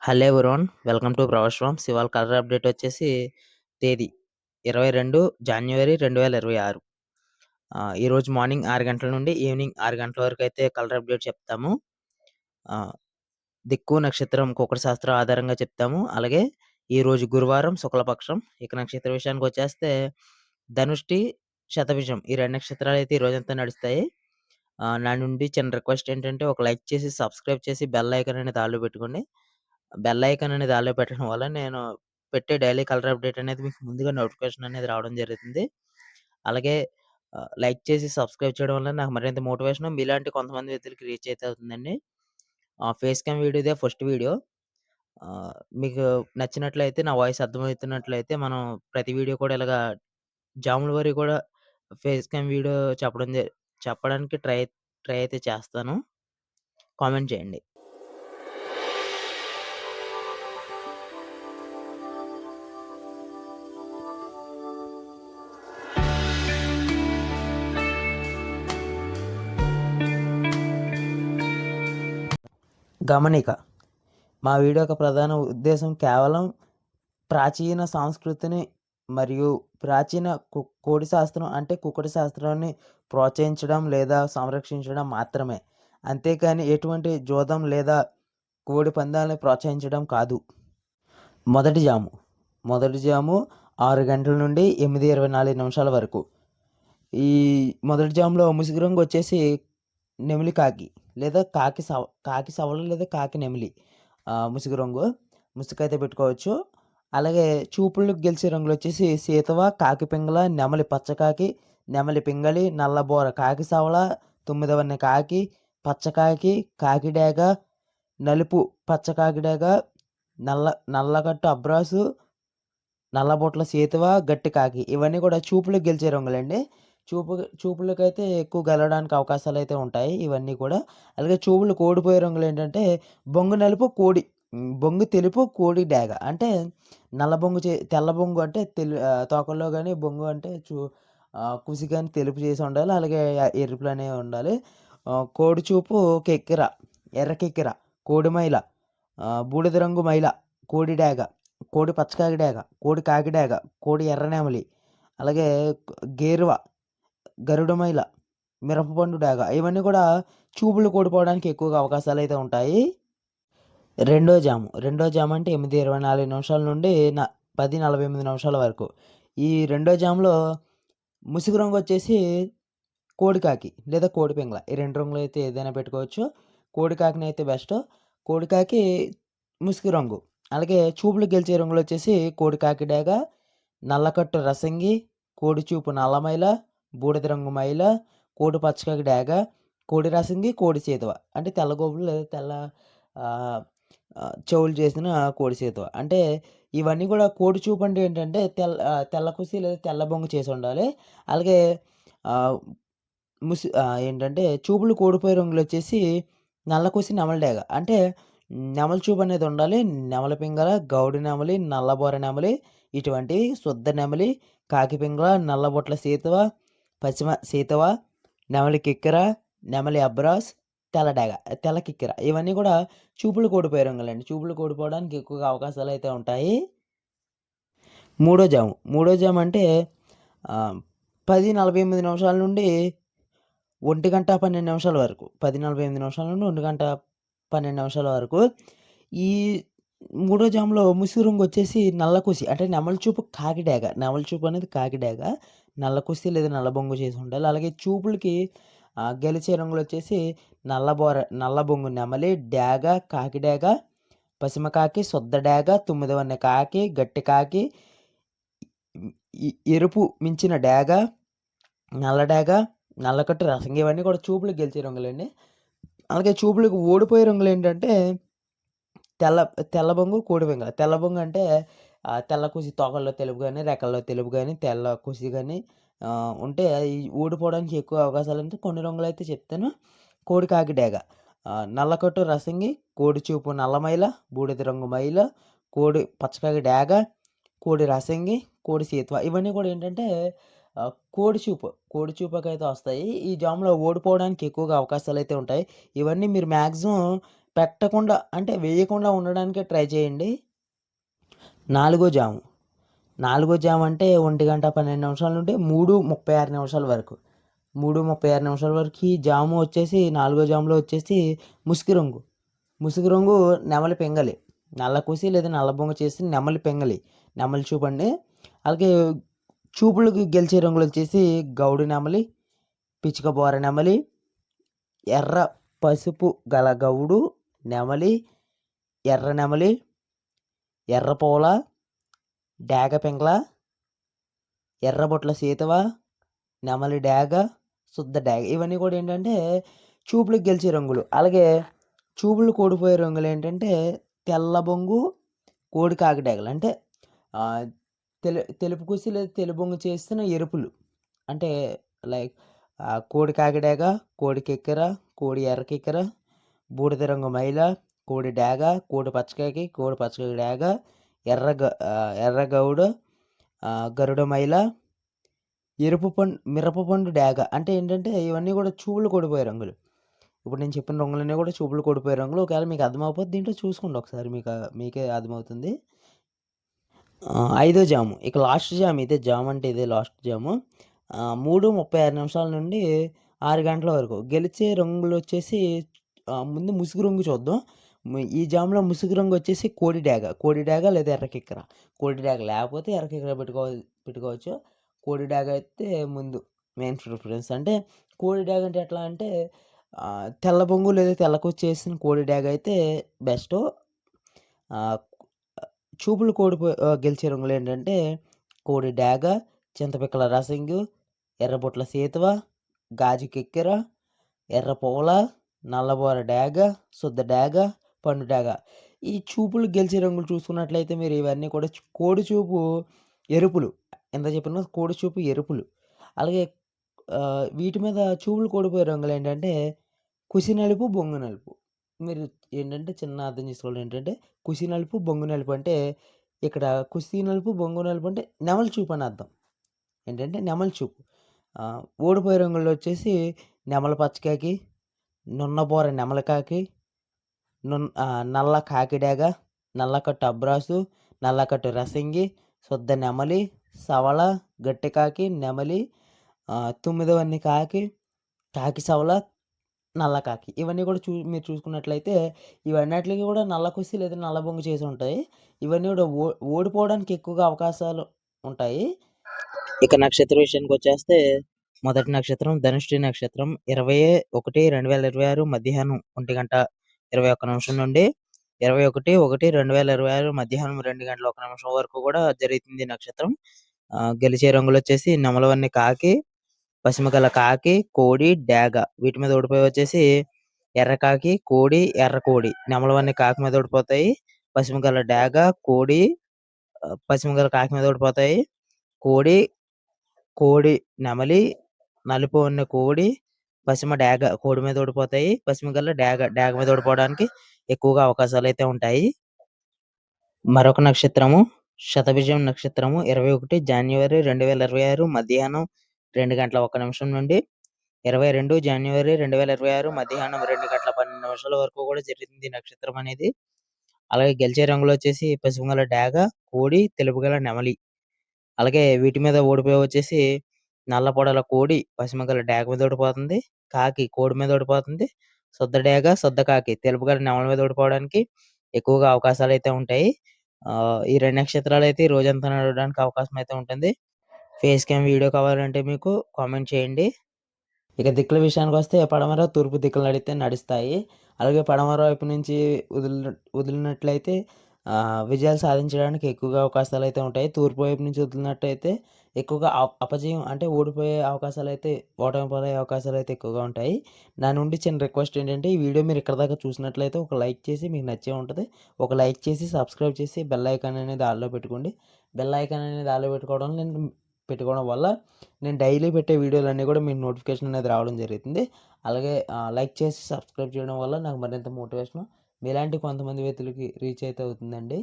Hello everyone. Welcome to ప్రవశ్వంస్. ఇవాళ colour update వచ్చేసి తేదీ 22 జాన్యువరి 2026. ఈరోజు మార్నింగ్ 6 గంటల నుండి ఈవినింగ్ 6 గంటల వరకు అయితే కలర్ అప్డేట్ చెప్తాము. దిక్కు నక్షత్రం కుక్కట శాస్త్రం ఆధారంగా చెప్తాము. అలాగే ఈరోజు గురువారం శుక్లపక్షం. ఇక నక్షత్ర విషయానికి వచ్చేస్తే ధనుష్టి, శతభిషం ఈ 2 నక్షత్రాలు అయితే ఈ రోజంతా నడుస్తాయి. నా నుండి చిన్న రిక్వెస్ట్ ఏంటంటే ఒక లైక్ చేసి సబ్స్క్రైబ్ చేసి బెల్ ఐకాన్ అనేది ఆల్లో పెట్టుకోండి. బెల్ ఐకాన్ అనేది ఆల్లో పెట్టడం వల్ల నేను పెట్టే డైలీ కలర్ అప్డేట్ అనేది మీకు ముందుగా నోటిఫికేషన్ అనేది రావడం జరుగుతుంది. అలాగే లైక్ చేసి సబ్స్క్రైబ్ చేయడం వల్ల నాకు మరింత మోటివేషన్ మీలాంటి కొంతమంది వ్యక్తులకి రీచ్ అయితే అవుతుందండి. ఫేస్ క్యామ్ వీడియోదే ఫస్ట్ వీడియో. మీకు నచ్చినట్లయితే నా వాయిస్ అర్థమవుతున్నట్లయితే మనం ప్రతి వీడియో కూడా ఇలాగా జాముల వరకు కూడా ఫేస్ క్యామ్ వీడియో చెప్పడానికి ట్రై ట్రై అయితే చేస్తాను. కామెంట్ చేయండి. గమనిక. మా వీడియో యొక్క ప్రధాన ఉద్దేశం కేవలం ప్రాచీన సంస్కృతిని మరియు ప్రాచీన కోడి శాస్త్రం అంటే కుక్కటి శాస్త్రాన్ని ప్రోత్సహించడం లేదా సంరక్షించడం మాత్రమే. అంతేకాని ఎటువంటి జూదం లేదా కోడి పందాలని ప్రోత్సహించడం కాదు. మొదటి జాము 6 గంటల నుండి 8:24 వరకు. ఈ మొదటి జాములో ముసుగు రంగు వచ్చేసి నెమిలి కాకి లేదా కాకి సవల లేదా కాకి నెమిలి ముసుగు రంగు ముసుగైతే పెట్టుకోవచ్చు. అలాగే చూపులకు గెలిచే రంగులు వచ్చేసి సీతవ, కాకి పింగళ, నెమలి పచ్చకాకి, నెమలి పింగళి, నల్లబోర కాకి సవల, 9వ కాకి, పచ్చకాకి, కాకిడేగ, నలుపు పచ్చకాకిడేగ, నల్లగట్టు అబ్రాసు, నల్లబొట్ల సీతవ, గట్టి కాకి ఇవన్నీ కూడా చూపులకు గెలిచే రంగులండి. చూపులకైతే ఎక్కువ గెలవడానికి అవకాశాలు అయితే ఉంటాయి ఇవన్నీ కూడా. అలాగే చూపులకు ఓడిపోయే రంగులు ఏంటంటే బొంగు నలుపు, బొంగు తెలుపు, కోడి డేగ. అంటే నల్ల బొంగు తెల్ల బొంగు అంటే తోకల్లో కానీ, బొంగు అంటే కుసి కానీ తెలుపు చేసి ఉండాలి. అలాగే ఎరుపులు అనేవి ఉండాలి. కోడి చూపు కెక్కిర, ఎర్ర కెక్కిర, కోడి మైల, బూడిద రంగు మైల, కోడి డేగ, కోడి పచ్చకాకి డేగ, కోడి కాకి డేగ, కోడి ఎర్రనెమలి, అలాగే గేరువ, గరుడ మైల, మిరపపండు డేగ ఇవన్నీ కూడా చూపులు కోడిపోవడానికి ఎక్కువగా అవకాశాలు అయితే ఉంటాయి. రెండో జాము అంటే 8:24 నుండి 10:48 వరకు. ఈ రెండో జాములో ముసుగు రంగు వచ్చేసి కోడికాకి లేదా కోడి పింగళ ఈ 2 రంగులు అయితే ఏదైనా పెట్టుకోవచ్చు. కోడికాకిని అయితే బెస్ట్. కోడికాకి ముసుగు రంగు. అలాగే చూపులు గెలిచే రంగులు వచ్చేసి కోడికాకి డేగ, నల్లకట్టు రసంగి, కోడి చూపు నల్లమైల, బూడిద రంగు మైల, కోడి పచ్చకాకి డేగ, కోడి రసంగి, కోడి సీతవ అంటే తెల్లగోపులు లేదా తెల్ల చెవులు చేసిన కోడి సీతవ. అంటే ఇవన్నీ కూడా కోడి చూపు అంటే ఏంటంటే తెల్ల కుసి లేదా తెల్ల బొంగు చేసి ఉండాలి. అలాగే ఏంటంటే చూపులు కోడిపోయే రంగులు వచ్చేసి నల్ల కుసి నెమలి డేగ. అంటే నెమలి చూపు అనేది ఉండాలి. నెమలి పింగళ, గౌడి నెమలి, నల్లబోర నెమలి ఇటువంటివి, శుద్ధ నెమలి, కాకి పింగళ, నల్లబొట్ల సీతవ, పశ్చిమ సీతవ, నెమలి కిక్కెర, నెమలి అబ్రాస్, తెల్ల కిక్కెర ఇవన్నీ కూడా చూపులు కోడిపోయే రంగులండి. చూపులు కోడిపోవడానికి ఎక్కువగా అవకాశాలు అయితే ఉంటాయి. మూడో జాము అంటే 10:48 నుండి 1:12 వరకు. 10:48 నుండి 1:12 వరకు. ఈ మూడో జాములో ముసుగు రంగు వచ్చేసి నల్లకుసి అంటే నెమలి చూపు కాకిడేగ. నెమలి చూపు అనేది కాకిడేగ. నల్లకుసి లేదా నల్ల బొంగు చేసి ఉండాలి. అలాగే చూపులకి గెలిచే రంగులు వచ్చేసి నల్ల బొంగు నెమలి, డేగ, కాకిడేగ, పసిమ కాకి, శుద్ధ డేగ, 9వ కాకి, గట్టి కాకి, ఎరుపు మించిన డేగ, నల్ల డేగ, నల్లకట్టు రసంగి ఇవన్నీ కూడా చూపులకు గెలిచే రంగులండి. అలాగే చూపులకు ఓడిపోయే రంగులు ఏంటంటే తెల్ల బొంగు, కోడి పింగళ. తెల్ల బొంగు అంటే తెల్ల కుసి తోకల్లో తెలుపు కానీ, రెక్కల్లో తెలుపు కానీ, తెల్ల కుసి కానీ ఉంటే ఓడిపోవడానికి ఎక్కువ అవకాశాలు ఉంటే కొన్ని రంగులు అయితే చెప్తాను. కోడి కాకి డేగ, నల్లకట్టు రసంగి, కోడి చూపు నల్లమైల, బూడిద రంగు మైల, కోడి పచ్చకాకి డేగ, కోడి రసంగి, కోడి సీతవ ఇవన్నీ కూడా ఏంటంటే కోడి చూపుకైతే వస్తాయి. ఈ జాములో ఓడిపోవడానికి ఎక్కువగా అవకాశాలు అయితే ఉంటాయి. ఇవన్నీ మీరు మ్యాక్సిమం పెట్టకుండా అంటే వేయకుండా ఉండడానికే ట్రై చేయండి. నాలుగో జాము అంటే 1:12 నుండి 3:36 నిమిషాల వరకు 3:36 నిమిషాల వరకు ఈ జాము వచ్చేసి నాలుగో జాములో వచ్చేసి ముసుగు రంగు నెమలి పెంగలి, నల్ల కుసి లేదా నల్ల బొంగ చేసి నెమలి పెంగలి, నెమలి చూపు అండి. అలాగే చూపులకు గెలిచే రంగులు వచ్చేసి గౌడు నెమలి, పిచ్చుక బోర నెమలి, ఎర్ర పసుపు గల గౌడు నెమలి, ఎర్ర నెమలి, ఎర్ర పోల, డాగ పెంగళ, ఎర్రబొట్ల సీతవ, నెమలి డాగ, శుద్ధ డాగ. ఇవన్నీ కూడా ఏంటంటే చూపులకు గెలిచే రంగులు. అలాగే చూపులు కోడిపోయే రంగులు ఏంటంటే తెల్ల బొంగు, కోడి కాకిడాగలు. అంటే తెలుపు కుసి లేదా తెలుబొంగు చేస్తున్న ఎరుపులు. అంటే లైక్ కోడి కాకిడాగ, కోడి కెక్కెర, కోడి ఎర్ర కెక్కెర, బూడిద రంగు మైల, కోడి డాగ, కోడి పచ్చకాకి, కోడి పచ్చకాకి డాగ, ఎర్ర గౌడ, గరుడ మైల, మిరపపండు డాగ. అంటే ఏంటంటే ఇవన్నీ కూడా చూపులు కోడిపోయే రంగులు. ఇప్పుడు నేను చెప్పిన రంగులన్నీ కూడా చూపులు కోడిపోయే రంగులు. ఒకవేళ మీకు అర్థమైపోతే దీంట్లో చూసుకోండి ఒకసారి, మీకే అర్థమవుతుంది. ఐదో జాము, ఇక లాస్ట్ జాము ఇదే. జాము అంటే ఇదే లాస్ట్ జాము. 3:36 నిమిషాల నుండి 6 గంటల వరకు. గెలిచే రంగులు వచ్చేసి ముందు ముసుగు రంగు చూద్దాం. ఈ జాములో ముసుగు రంగు వచ్చేసి కోడి డాగ లేదా ఎర్ర కిక్కర. కోడి డాగ లేకపోతే ఎర్ర కిక్కర పెట్టుకోవచ్చు. కోడి డాగ అయితే ముందు మెయిన్ ప్రిఫరెన్స్. అంటే కోడి డాగ అంటే ఎట్లా అంటే తెల్ల బొంగు లేదా తెల్లకు చేసిన కోడి డాగ అయితే బెస్ట్. చూపులు గెలిచే రంగులు ఏంటంటే కోడి డాగ, చింతపిక్కల రసంగు, ఎర్రబొట్ల సీతవ, గాజు కెక్కెర, ఎర్ర పోల, నల్లబోర డాగ, శుద్ధ డాగ, పండు డాగ. ఈ చూపులు గెలిచే రంగులు చూసుకున్నట్లయితే మీరు ఇవన్నీ కూడా కోడి చూపు ఎరుపులు. ఎంత చెప్పినా కోడి చూపు ఎరుపులు. అలాగే వీటి మీద చూపులు కోడిపోయే రంగులు ఏంటంటే కుసి నలుపు, బొంగు నలుపు. మీరు ఏంటంటే చిన్న అర్థం చేసుకోవాలి ఏంటంటే కుసి నలుపు, బొంగు నలుపు అంటే ఇక్కడ కుసి నలుపు, బొంగు నలుపు అంటే నెమలి చూపు అని అర్థం. ఏంటంటే నెమలి చూపు. ఓడిపోయే రంగుల్లో వచ్చేసి నెమల పచ్చకాకి, నున్నబోర నెమలకాకి, నల్ల కాకిడాగ, నల్లకట్టు అబ్రాసు, నల్లకట్టు రసంగి, శుద్ధ నెమలి, సవళ, గట్టి కాకి, నెమలి, తొమ్మిదవన్ని కాకి, కాకి సవళ, నల్ల కాకి. ఇవన్నీ కూడా మీరు చూసుకున్నట్లయితే ఇవన్నిటికి కూడా నల్ల కుసి లేదా నల్ల బొంగు చేసి ఉంటాయి. ఇవన్నీ కూడా ఓడిపోవడానికి ఎక్కువగా అవకాశాలు ఉంటాయి. ఇక నక్షత్ర విషయానికి వచ్చేస్తే మొదటి నక్షత్రం ధనుష్టి నక్షత్రం 21/1/2026 మధ్యాహ్నం 1:21 నుండి 21/1/2026 మధ్యాహ్నం 2:01 వరకు కూడా జరుగుతుంది నక్షత్రం. గెలిచే రంగులు వచ్చేసి నెమలవన్ని కాకి, పశ్చిమగల కాకి, కోడి, డాగ. వీటి మీద ఓడిపోయి వచ్చేసి ఎర్రకాకి, కోడి, ఎర్ర కోడి. నెమలవన్ని కాకి మీద ఓడిపోతాయి. పశ్చిమగల డాగ, కోడి, పశ్చిమగల కాకి మీద ఓడిపోతాయి. కోడి నెమలి, నలుపు ఉన్న కోడి, పశ్చిమ డాగ కోడి మీద ఓడిపోతాయి. పశ్చిమగల డాగ మీద ఓడిపోవడానికి ఎక్కువగా అవకాశాలు అయితే ఉంటాయి. మరొక నక్షత్రము శతభిజం నక్షత్రము 21 జనవరి 2026 మధ్యాహ్నం 2:01 నుండి 22 జనవరి 2026 మధ్యాహ్నం 2:12 వరకు కూడా జరుగుతుంది నక్షత్రం అనేది. అలాగే గెలిచే రంగులు వచ్చేసి పశ్చిమగల డాగ, కోడి, తెలుపు గల నెమలి. అలాగే వీటి మీద ఓడిపోయి వచ్చేసి నల్ల పొడల కోడి పశ్చిమగల డాగ మీద ఓడిపోతుంది. కాకి కోడి మీద ఓడిపోతుంది. శుద్ధ డాగ, శుద్ధ కాకి తెలుపు గల నెమల మీద ఓడిపోవడానికి ఎక్కువగా అవకాశాలు అయితే ఉంటాయి. ఈ 2 నక్షత్రాలు అయితే ఈ రోజంతా నడవడానికి అవకాశం అయితే ఉంటుంది. ఫేస్ క్యామ్ వీడియో కావాలంటే మీకు కామెంట్ చేయండి. ఇక దిక్కుల విషయానికి వస్తే పడమర, తూర్పు దిక్కులు నడుస్తాయి. అలాగే పడమర వైపు నుంచి వదిలినట్లయితే విజయాలు సాధించడానికి ఎక్కువగా అవకాశాలు అయితే ఉంటాయి. తూర్పు వైపు నుంచి వదిలినట్టయితే ఎక్కువగా అపజయం అంటే ఓడిపోయే అవకాశాలు అయితే, ఓటమి పాలయ్యే అవకాశాలు అయితే ఎక్కువగా ఉంటాయి. నా నుండి చిన్న రిక్వెస్ట్ ఏంటంటే ఈ వీడియో మీరు ఇక్కడ దాకా చూసినట్లయితే ఒక లైక్ చేసి, మీకు నచ్చే ఉంటుంది ఒక లైక్ చేసి సబ్స్క్రైబ్ చేసి బెల్ ఐకాన్ అనేది ఆన్లో పెట్టుకోండి. బెల్ ఐకాన్ అనేది ఆన్లో పెట్టుకోవడం వల్ల నేను డైలీ పెట్టే వీడియోలన్నీ కూడా మీకు నోటిఫికేషన్ అనేది రావడం జరుగుతుంది. అలాగే లైక్ చేసి సబ్స్క్రైబ్ చేయడం వల్ల నాకు మరింత మోటివేషన్ మీలాంటి కొంతమంది వ్యక్తులకి రీచ్ అయితే అవుతుందండి.